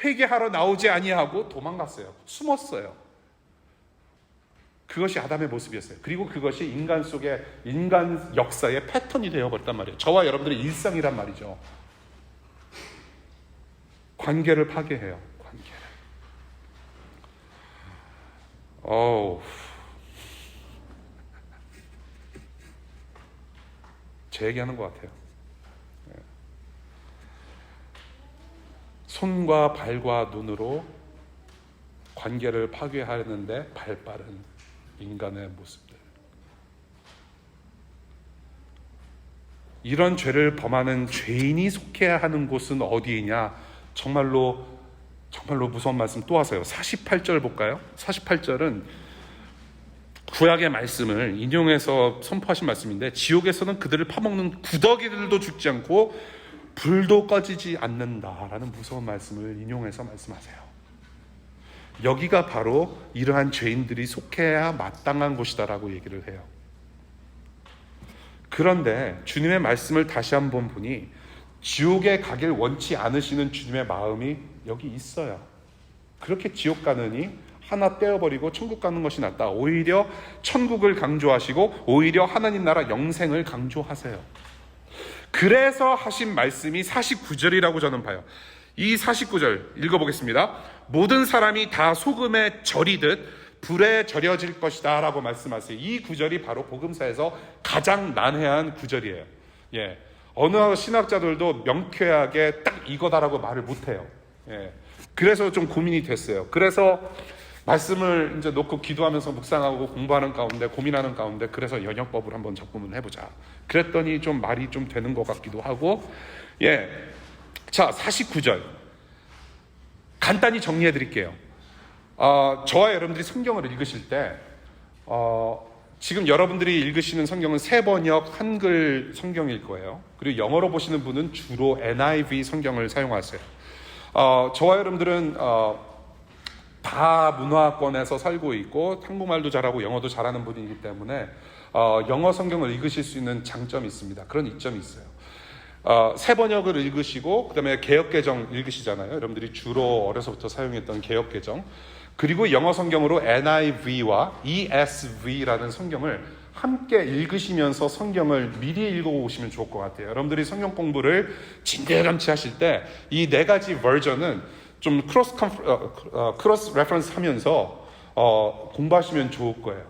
회개하러 나오지 아니하고 도망갔어요. 숨었어요. 그것이 아담의 모습이었어요. 그리고 그것이 인간 역사의 패턴이 되어버렸단 말이에요. 저와 여러분들의 일상이란 말이죠. 관계를 파괴해요. 관계를. 제 얘기하는 것 같아요. 손과 발과 눈으로 관계를 파괴하는데 발빠른 인간의 모습들. 이런 죄를 범하는 죄인이 속해야 하는 곳은 어디이냐? 정말로 무서운 말씀 또 하세요. 48절 볼까요? 48절은 구약의 말씀을 인용해서 선포하신 말씀인데, 지옥에서는 그들을 파먹는 구더기들도 죽지 않고 불도 꺼지지 않는다라는 무서운 말씀을 인용해서 말씀하세요. 여기가 바로 이러한 죄인들이 속해야 마땅한 곳이다라고 얘기를 해요. 그런데 주님의 말씀을 다시 한번 보니 지옥에 가길 원치 않으시는 주님의 마음이 여기 있어요. 그렇게 지옥 가느니 하나 떼어버리고 천국 가는 것이 낫다. 오히려 천국을 강조하시고 오히려 하나님 나라 영생을 강조하세요. 그래서 하신 말씀이 49절이라고 저는 봐요. 이 49절 읽어보겠습니다. 모든 사람이 다 소금에 절이듯 불에 절여질 것이다 라고 말씀하세요. 이 구절이 바로 복음사에서 가장 난해한 구절이에요. 어느 신학자들도 명쾌하게 딱 이거다라고 말을 못해요. 그래서 좀 고민이 됐어요. 그래서 말씀을 이제 놓고 기도하면서 묵상하고 공부하는 가운데, 고민하는 가운데, 그래서 연역법을 한번 접근을 해보자. 그랬더니 좀 말이 좀 되는 것 같기도 하고. 자, 49절 간단히 정리해 드릴게요. 저와 여러분들이 성경을 읽으실 때 지금 여러분들이 읽으시는 성경은 세번역 한글 성경일 거예요. 그리고 영어로 보시는 분은 주로 NIV 성경을 사용하세요. 저와 여러분들은 다 문화권에서 살고 있고 한국말도 잘하고 영어도 잘하는 분이기 때문에 영어 성경을 읽으실 수 있는 장점이 있습니다. 그런 이점이 있어요. 새 번역을 읽으시고 그다음에 개역개정 읽으시잖아요. 여러분들이 주로 어려서부터 사용했던 개역개정, 그리고 영어 성경으로 NIV와 ESV라는 성경을 함께 읽으시면서 성경을 미리 읽어오시면 좋을 것 같아요. 여러분들이 성경 공부를 진대감치 하실 때 이 네 가지 버전은 좀 크로스 레퍼런스 하면서 공부하시면 좋을 거예요.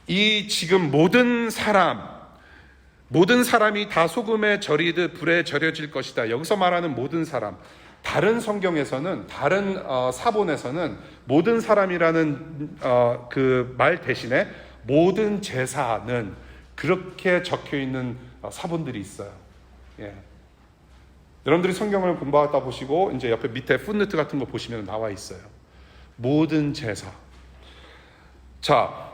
이 지금 모든 사람이 다 소금에 절이듯 불에 절여질 것이다. 여기서 말하는 모든 사람, 다른 성경에서는, 다른 사본에서는 모든 사람이라는 그 말 대신에 모든 제사는 그렇게 적혀 있는 사본들이 있어요. 예. 여러분들이 성경을 공부하다 보시고 이제 옆에 밑에 풋노트 같은 거 보시면 나와 있어요. 모든 제사. 자,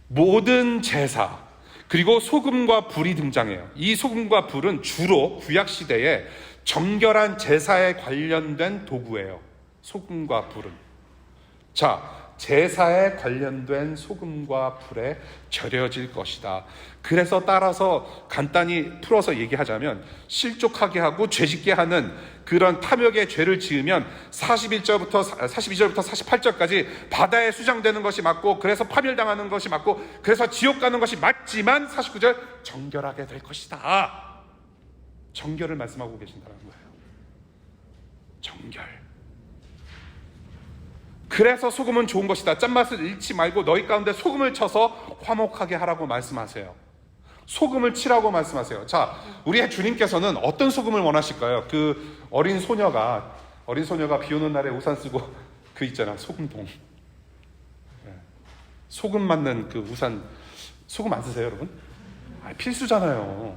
모든 제사, 그리고 소금과 불이 등장해요. 이 소금과 불은 주로 구약시대에 정결한 제사에 관련된 도구예요. 소금과 불은. 자, 제사에 관련된 소금과 불에 절여질 것이다. 그래서 따라서 간단히 풀어서 얘기하자면 실족하게 하고 죄짓게 하는 그런 탐욕의 죄를 지으면 42절부터 48절까지 바다에 수장되는 것이 맞고, 그래서 파멸당하는 것이 맞고, 그래서 지옥 가는 것이 맞지만 49절 정결하게 될 것이다. 정결을 말씀하고 계신다는 거예요. 정결. 그래서 소금은 좋은 것이다. 짠맛을 잃지 말고 너희 가운데 소금을 쳐서 화목하게 하라고 말씀하세요. 소금을 치라고 말씀하세요. 자, 우리 주님께서는 어떤 소금을 원하실까요? 그 어린 소녀가 비 오는 날에 우산 쓰고 그 있잖아, 소금통. 소금 맞는 그 우산, 소금 안 쓰세요, 여러분? 필수잖아요.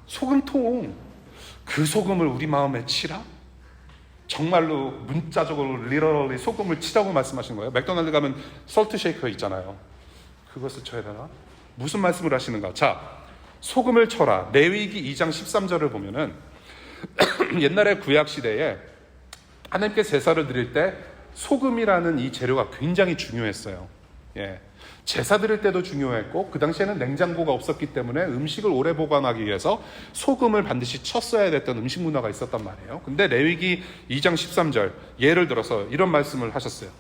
소금통, 그 소금을 우리 마음에 치라? 정말로 문자적으로 리러럴리 소금을 치라고 말씀하신 거예요. 맥도날드 가면 솔트 쉐이커 있잖아요. 그것을 쳐야 되나? 무슨 말씀을 하시는가? 자, 소금을 쳐라. 레위기 2장 13절을 보면은 옛날에 구약시대에 하나님께 제사를 드릴 때 소금이라는 이 재료가 굉장히 중요했어요. 예. 제사 드릴 때도 중요했고, 그 당시에는 냉장고가 없었기 때문에 음식을 오래 보관하기 위해서 소금을 반드시 쳤어야 됐던 음식 문화가 있었단 말이에요. 근데 레위기 2장 13절 예를 들어서 이런 말씀을 하셨어요.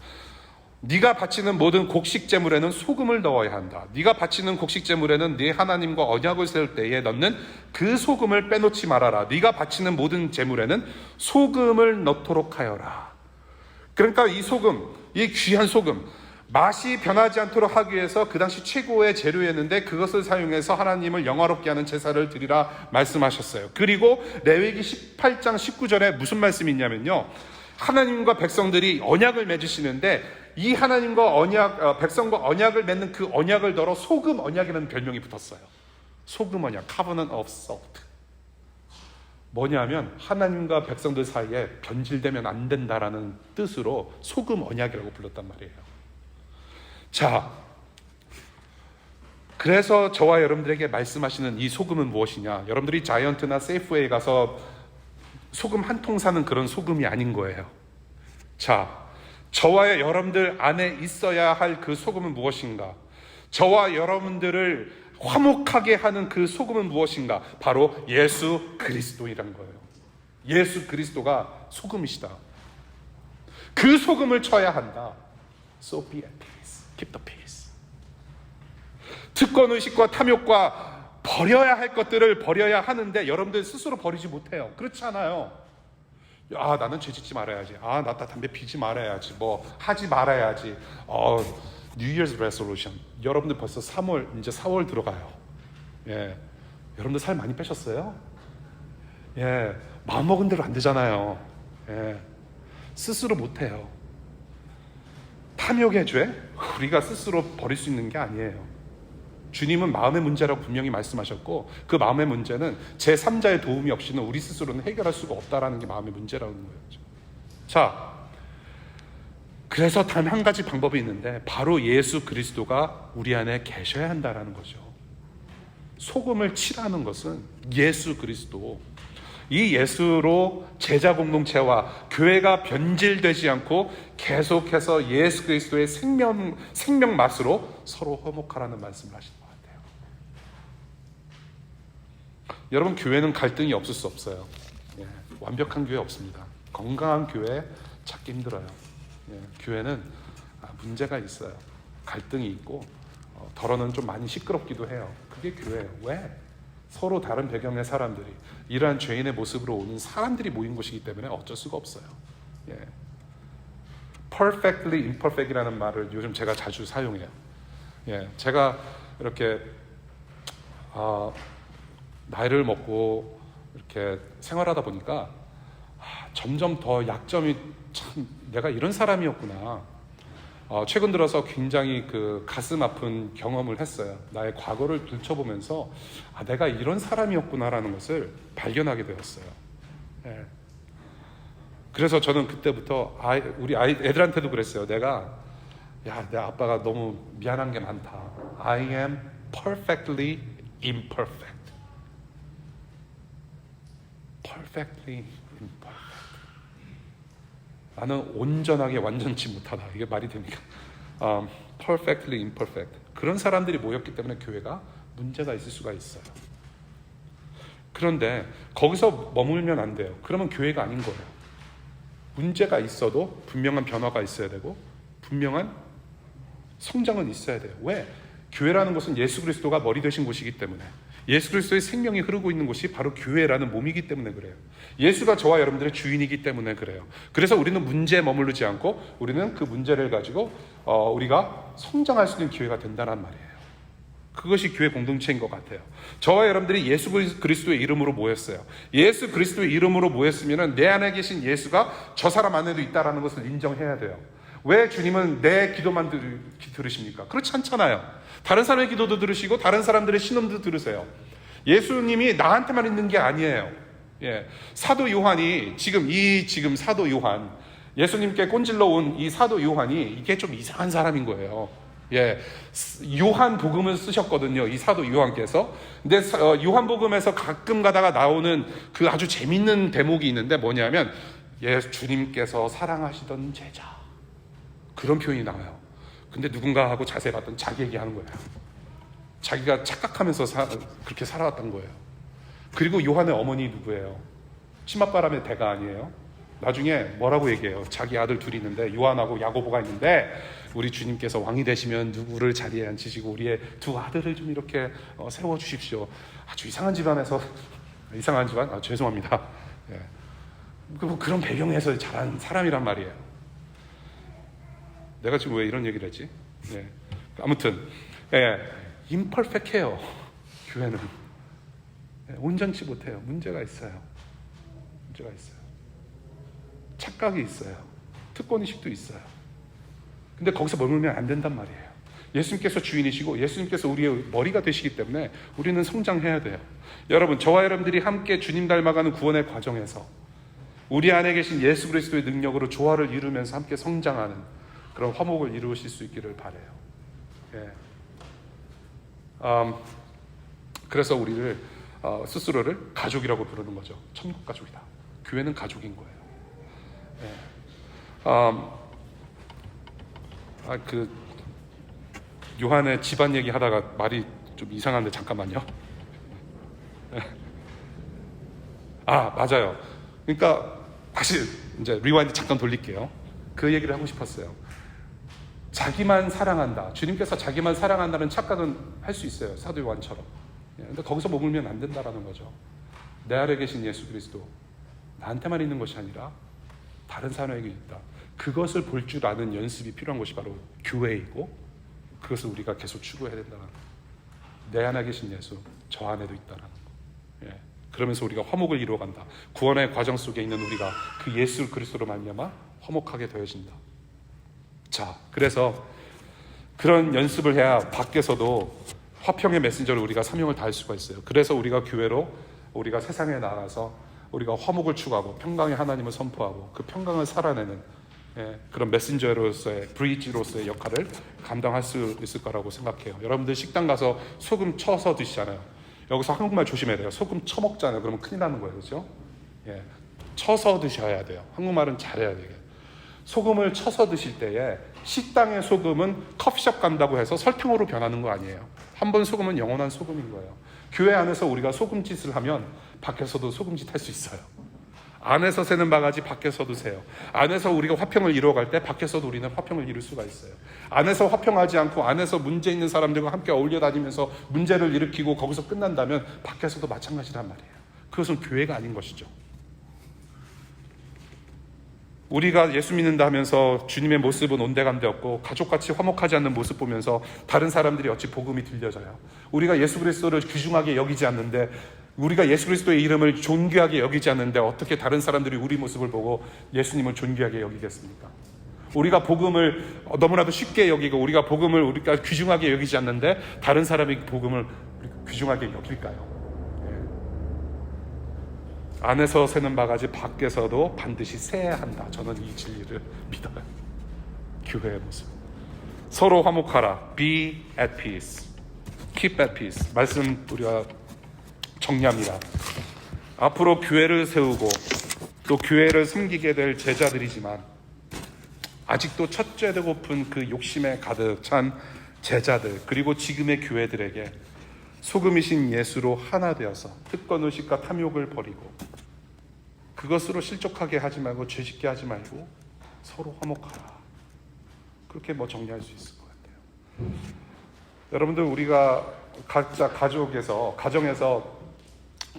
네가 바치는 모든 곡식 제물에는 소금을 넣어야 한다. 네가 바치는 곡식 제물에는 네 하나님과 언약을 세울 때에 넣는 그 소금을 빼놓지 말아라. 네가 바치는 모든 제물에는 소금을 넣도록 하여라. 그러니까 이 소금, 이 귀한 소금, 맛이 변하지 않도록 하기 위해서 그 당시 최고의 재료였는데 그것을 사용해서 하나님을 영화롭게 하는 제사를 드리라 말씀하셨어요. 그리고 레위기 18장 19절에 무슨 말씀이 있냐면요, 하나님과 백성들이 언약을 맺으시는데 이 하나님과 백성과 언약을 맺는 그 언약을 더러 소금 언약이라는 별명이 붙었어요. 소금 언약, Covenant of Salt. 뭐냐면 하나님과 백성들 사이에 변질되면 안 된다라는 뜻으로 소금 언약이라고 불렀단 말이에요. 자, 그래서 저와 여러분들에게 말씀하시는 이 소금은 무엇이냐? 여러분들이 자이언트나 세이프웨이 가서 소금 한 통 사는 그런 소금이 아닌 거예요. 자, 저와 여러분들 안에 있어야 할 그 소금은 무엇인가? 저와 여러분들을 화목하게 하는 그 소금은 무엇인가? 바로 예수 그리스도이란 거예요. 예수 그리스도가 소금이시다. 그 소금을 쳐야 한다. So be at peace. Keep the peace. 특권의식과 탐욕과 버려야 할 것들을 버려야 하는데 여러분들 스스로 버리지 못해요. 그렇지 않아요. 아, 나는 죄 짓지 말아야지. 아, 나 담배 피지 말아야지. 뭐 하지 말아야지. New Year's resolution. 여러분들 벌써 이제 4월 들어가요. 예, 여러분들 살 많이 빼셨어요? 예, 마음 먹은 대로 안 되잖아요. 예, 스스로 못해요. 탐욕의 죄? 우리가 스스로 버릴 수 있는 게 아니에요. 주님은 마음의 문제라고 분명히 말씀하셨고, 그 마음의 문제는 제3자의 도움이 없이는 우리 스스로는 해결할 수가 없다라는 게 마음의 문제라는 거예요. 자, 그래서 단 한 가지 방법이 있는데 바로 예수 그리스도가 우리 안에 계셔야 한다라는 거죠. 소금을 치라는 것은 예수 그리스도, 이 예수로 제자 공동체와 교회가 변질되지 않고 계속해서 예수 그리스도의 생명 맛으로 서로 화목하라는 말씀을 하시는 것 같아요. 여러분, 교회는 갈등이 없을 수 없어요. 예, 완벽한 교회 없습니다. 건강한 교회 찾기 힘들어요. 예, 교회는 문제가 있어요. 갈등이 있고 덜어는 좀 많이 시끄럽기도 해요. 그게 교회예요. 왜? 서로 다른 배경의 사람들이, 이러한 죄인의 모습으로 오는 사람들이 모인 곳이기 때문에 어쩔 수가 없어요. 예. perfectly imperfect이라는 말을 요즘 제가 자주 사용해요. 예, 제가 이렇게 나이를 먹고 이렇게 생활하다 보니까 점점 더 약점이, 참 내가 이런 사람이었구나. 최근 들어서 굉장히 그 가슴 아픈 경험을 했어요. 나의 과거를 들춰보면서 내가 이런 사람이었구나라는 것을 발견하게 되었어요. 예. 그래서 저는 그때부터 우리 애들한테도 그랬어요. 내 아빠가 너무 미안한 게 많다. I am perfectly imperfect. perfectly imperfect. 나는 온전하게 완전치 못하다. 이게 말이 됩니까? perfectly imperfect. 그런 사람들이 모였기 때문에 교회가 문제가 있을 수가 있어요. 그런데 거기서 머물면 안 돼요. 그러면 교회가 아닌 거예요. 문제가 있어도 분명한 변화가 있어야 되고 분명한 성장은 있어야 돼요. 왜? 교회라는 것은 예수 그리스도가 머리 되신 곳이기 때문에, 예수 그리스도의 생명이 흐르고 있는 곳이 바로 교회라는 몸이기 때문에 그래요. 예수가 저와 여러분들의 주인이기 때문에 그래요. 그래서 우리는 문제에 머무르지 않고 우리는 그 문제를 가지고 우리가 성장할 수 있는 기회가 된다는 말이에요. 그것이 교회 공동체인 것 같아요. 저와 여러분들이 예수 그리스도의 이름으로 모였어요. 예수 그리스도의 이름으로 모였으면 내 안에 계신 예수가 저 사람 안에도 있다는 것을 인정해야 돼요. 왜 주님은 내 기도만 들으십니까? 그렇지 않잖아요. 다른 사람의 기도도 들으시고 다른 사람들의 신음도 들으세요. 예수님이 나한테만 있는 게 아니에요. 예. 사도 요한이 지금 사도 요한, 예수님께 꼰질러 온 이 사도 요한이 이게 좀 이상한 사람인 거예요. 예, 요한 복음을 쓰셨거든요. 이 사도 요한께서. 근데 요한 복음에서 가끔 가다가 나오는 그 아주 재밌는 대목이 있는데 뭐냐면 주님께서 사랑하시던 제자, 그런 표현이 나와요. 근데 누군가 하고 자세히 봤더니 자기 얘기하는 거예요. 자기가 착각하면서 그렇게 살아왔던 거예요. 그리고 요한의 어머니 누구예요? 치맛바람의 대가 아니에요? 나중에 뭐라고 얘기해요? 자기 아들 둘이 있는데 요한하고 야고보가 있는데 우리 주님께서 왕이 되시면 누구를 자리에 앉히시고 우리의 두 아들을 좀 이렇게 세워주십시오. 아주 이상한 집안에서, 이상한 집안? 죄송합니다. 예. 그런 배경에서 자란 사람이란 말이에요. 내가 지금 왜 이런 얘기를 했지? 예. 아무튼 imperfect해요. 교회는 온전치 못해요. 문제가 있어요. 착각이 있어요. 특권의식도 있어요. 근데 거기서 머물면 안 된단 말이에요. 예수님께서 주인이시고 예수님께서 우리의 머리가 되시기 때문에 우리는 성장해야 돼요. 여러분, 저와 여러분들이 함께 주님 닮아가는 구원의 과정에서 우리 안에 계신 예수 그리스도의 능력으로 조화를 이루면서 함께 성장하는 그런 화목을 이루실 수 있기를 바라요. 예. 그래서 우리를 스스로를 가족이라고 부르는 거죠. 천국 가족이다. 교회는 가족인 거예요. 요한의 집안 얘기 하다가 말이 좀 이상한데 잠깐만요. 맞아요. 그러니까 다시 이제 리와인드 잠깐 돌릴게요. 그 얘기를 하고 싶었어요. 자기만 사랑한다. 주님께서 자기만 사랑한다는 착각은 할 수 있어요. 사도 요한처럼. 근데 거기서 머물면 안 된다라는 거죠. 내 안에 계신 예수 그리스도, 나한테만 있는 것이 아니라 다른 사람에게 있다. 그것을 볼 줄 아는 연습이 필요한 것이 바로 교회이고, 그것을 우리가 계속 추구해야 된다는 거예요. 내 안에 계신 예수, 저 안에도 있다는 거. 그러면서 우리가 화목을 이루어간다. 구원의 과정 속에 있는 우리가 그 예수 그리스도로 말미암아 화목하게 되어진다. 자, 그래서 그런 연습을 해야 밖에서도 화평의 메신저로 우리가 사명을 다할 수가 있어요. 그래서 우리가 교회로, 우리가 세상에 나가서 우리가 화목을 추구하고 평강의 하나님을 선포하고 그 평강을 살아내는 그런 메신저로서의, 브리지로서의 역할을 감당할 수 있을 거라고 생각해요. 여러분들 식당 가서 소금 쳐서 드시잖아요. 여기서 한국말 조심해야 돼요. 소금 쳐먹잖아요. 그러면 큰일 나는 거예요. 그렇죠? 쳐서 드셔야 돼요. 한국말은 잘해야 돼요. 소금을 쳐서 드실 때에, 식당의 소금은 커피숍 간다고 해서 설탕으로 변하는 거 아니에요. 한 번 소금은 영원한 소금인 거예요. 교회 안에서 우리가 소금짓을 하면 밖에서도 소금짓 할 수 있어요. 안에서 새는 바가지 밖에서도 새요. 안에서 우리가 화평을 이루어갈 때 밖에서도 우리는 화평을 이룰 수가 있어요. 안에서 화평하지 않고 안에서 문제 있는 사람들과 함께 어울려 다니면서 문제를 일으키고 거기서 끝난다면 밖에서도 마찬가지란 말이에요. 그것은 교회가 아닌 것이죠. 우리가 예수 믿는다 하면서 주님의 모습은 온데간데 없고 가족같이 화목하지 않는 모습 보면서 다른 사람들이 어찌 복음이 들려져요. 우리가 예수 그리스도를 귀중하게 여기지 않는데, 우리가 예수 그리스도의 이름을 존귀하게 여기지 않는데 어떻게 다른 사람들이 우리 모습을 보고 예수님을 존귀하게 여기겠습니까? 우리가 복음을 너무나도 쉽게 여기고 우리가 복음을 우리가 귀중하게 여기지 않는데 다른 사람이 복음을 귀중하게 여길까요? 안에서 새는 바가지 밖에서도 반드시 새야 한다. 저는 이 진리를 믿어요. 교회의 모습. 서로 화목하라. Be at peace. Keep at peace. 말씀 우리가 정리합니다. 앞으로 교회를 세우고 또 교회를 섬기게 될 제자들이지만 아직도 첫째되고픈 그 욕심에 가득 찬 제자들, 그리고 지금의 교회들에게 소금이신 예수로 하나 되어서 특권 의식과 탐욕을 버리고 그것으로 실족하게 하지 말고 죄짓게 하지 말고 서로 화목하라. 그렇게 정리할 수 있을 것 같아요. 여러분들, 우리가 각자 가정에서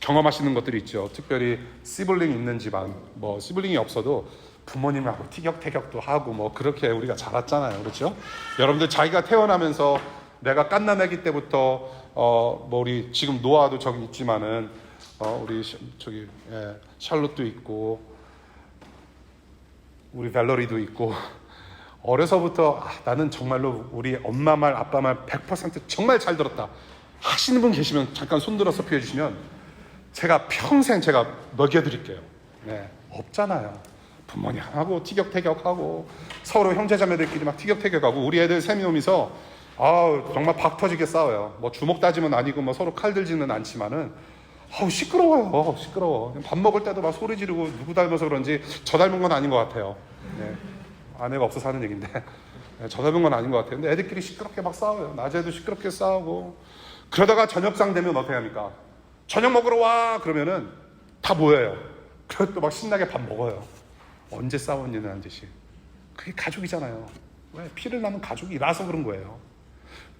경험하시는 것들이 있죠. 특별히 시블링 있는 집안, 시블링이 없어도 부모님하고 티격태격도 하고 그렇게 우리가 자랐잖아요. 그렇죠? 여러분들 자기가 태어나면서 내가 깐난애기 때부터 우리 지금 노아도 저기 있지만은 우리 저기 샬롯도 있고 우리 밸러리도 있고 어려서부터 나는 정말로 우리 엄마 말 아빠 말 100% 정말 잘 들었다 하시는 분 계시면 잠깐 손 들어서 표해 주시면 제가 평생 제가 먹여드릴게요. 없잖아요. 부모님하고 티격태격하고 서로 형제자매들끼리 막 티격태격하고 우리 애들 세 명이서 정말 박 터지게 싸워요. 주먹 다짐은 아니고 서로 칼 들지는 않지만은 시끄러워요. 시끄러워. 밥 먹을 때도 막 소리 지르고 누구 닮아서 그런지 저 닮은 건 아닌 것 같아요. 아내가 없어서 하는 얘기인데 저 닮은 건 아닌 것 같아요. 근데 애들끼리 시끄럽게 막 싸워요. 낮에도 시끄럽게 싸우고 그러다가 저녁상 되면 어떻게 합니까? 저녁 먹으러 와! 그러면은 다 모여요. 그래서 또 막 신나게 밥 먹어요. 언제 싸웠냐는 한 듯이. 그게 가족이잖아요. 왜? 피를 나눈 가족이라서 그런 거예요.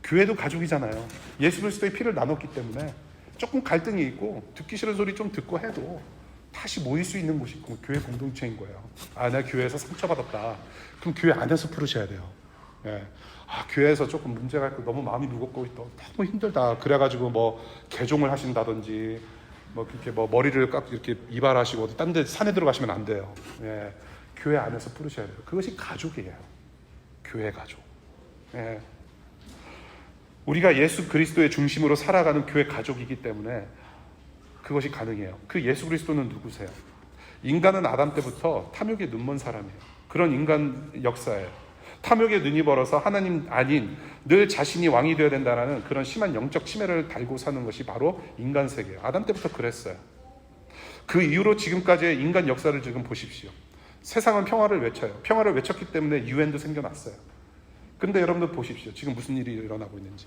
교회도 가족이잖아요. 예수 그리스도의 피를 나눴기 때문에 조금 갈등이 있고 듣기 싫은 소리 좀 듣고 해도 다시 모일 수 있는 곳이 교회 공동체인 거예요. 내가 교회에서 상처받았다. 그럼 교회 안에서 풀으셔야 돼요. 교회에서 조금 문제가 있고 너무 마음이 무겁고 너무 힘들다. 그래가지고 개종을 하신다든지 그렇게 머리를 깎 이렇게 이발하시고 딴 데 산에 들어가시면 안 돼요. 교회 안에서 풀으셔야 돼요. 그것이 가족이에요. 교회 가족. 우리가 예수 그리스도의 중심으로 살아가는 교회 가족이기 때문에 그것이 가능해요. 그 예수 그리스도는 누구세요? 인간은 아담 때부터 탐욕에 눈먼 사람이에요. 그런 인간 역사예요. 탐욕에 눈이 멀어서 하나님 아닌 늘 자신이 왕이 되어야 된다는 그런 심한 영적 치매를 달고 사는 것이 바로 인간 세계예요. 아담 때부터 그랬어요. 그 이후로 지금까지의 인간 역사를 지금 보십시오. 세상은 평화를 외쳐요. 평화를 외쳤기 때문에 유엔도 생겨났어요. 근데 여러분들 보십시오. 지금 무슨 일이 일어나고 있는지.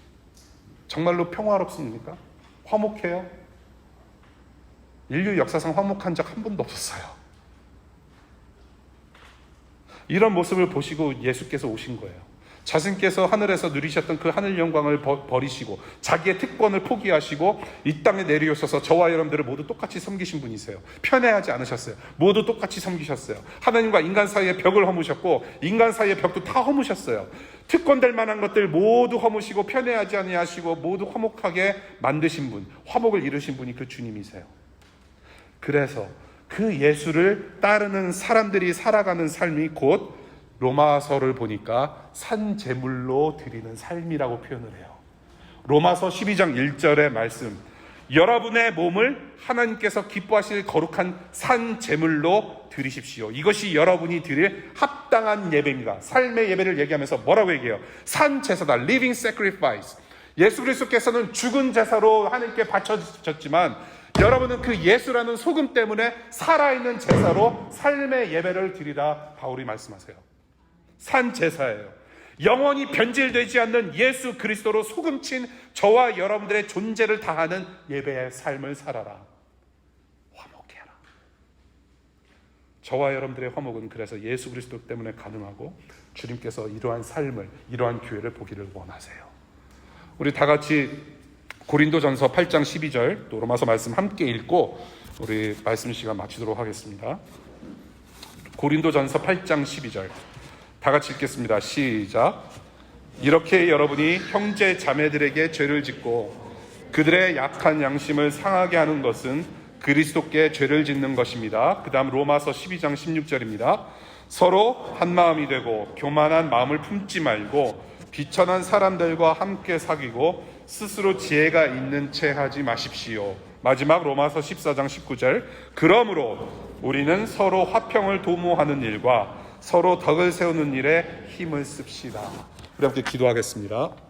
정말로 평화롭습니까? 화목해요? 인류 역사상 화목한 적 한 번도 없었어요. 이런 모습을 보시고 예수께서 오신 거예요. 자신께서 하늘에서 누리셨던 그 하늘 영광을 버리시고 자기의 특권을 포기하시고 이 땅에 내려오셔서 저와 여러분들을 모두 똑같이 섬기신 분이세요. 편애하지 않으셨어요. 모두 똑같이 섬기셨어요. 하나님과 인간 사이의 벽을 허무셨고 인간 사이의 벽도 다 허무셨어요. 특권될 만한 것들 모두 허무시고 편애하지 아니하시고 모두 화목하게 만드신 분, 화목을 이루신 분이 그 주님이세요. 그래서 그 예수를 따르는 사람들이 살아가는 삶이 곧 로마서를 보니까 산제물로 드리는 삶이라고 표현을 해요. 로마서 12장 1절의 말씀, 여러분의 몸을 하나님께서 기뻐하실 거룩한 산제물로 드리십시오. 이것이 여러분이 드릴 합당한 예배입니다. 삶의 예배를 얘기하면서 뭐라고 얘기해요? 산제사다, living sacrifice. 예수 그리스도께서는 죽은 제사로 하나님께 바쳐졌지만 여러분은 그 예수라는 소금 때문에 살아있는 제사로 삶의 예배를 드리라 바울이 말씀하세요. 산 제사예요. 영원히 변질되지 않는 예수 그리스도로 소금친 저와 여러분들의 존재를 다하는 예배의 삶을 살아라. 화목해라. 저와 여러분들의 화목은 그래서 예수 그리스도 때문에 가능하고 주님께서 이러한 삶을, 이러한 교회를 보기를 원하세요. 우리 다 같이 고린도전서 8장 12절 또 로마서 말씀 함께 읽고 우리 말씀 시간 마치도록 하겠습니다. 고린도전서 8장 12절 다 같이 읽겠습니다. 시작. 이렇게 여러분이 형제 자매들에게 죄를 짓고 그들의 약한 양심을 상하게 하는 것은 그리스도께 죄를 짓는 것입니다. 그 다음 로마서 12장 16절입니다. 서로 한 마음이 되고 교만한 마음을 품지 말고 비천한 사람들과 함께 사귀고 스스로 지혜가 있는 채 하지 마십시오. 마지막 로마서 14장 19절. 그러므로 우리는 서로 화평을 도모하는 일과 서로 덕을 세우는 일에 힘을 씁시다. 우리 함께 기도하겠습니다.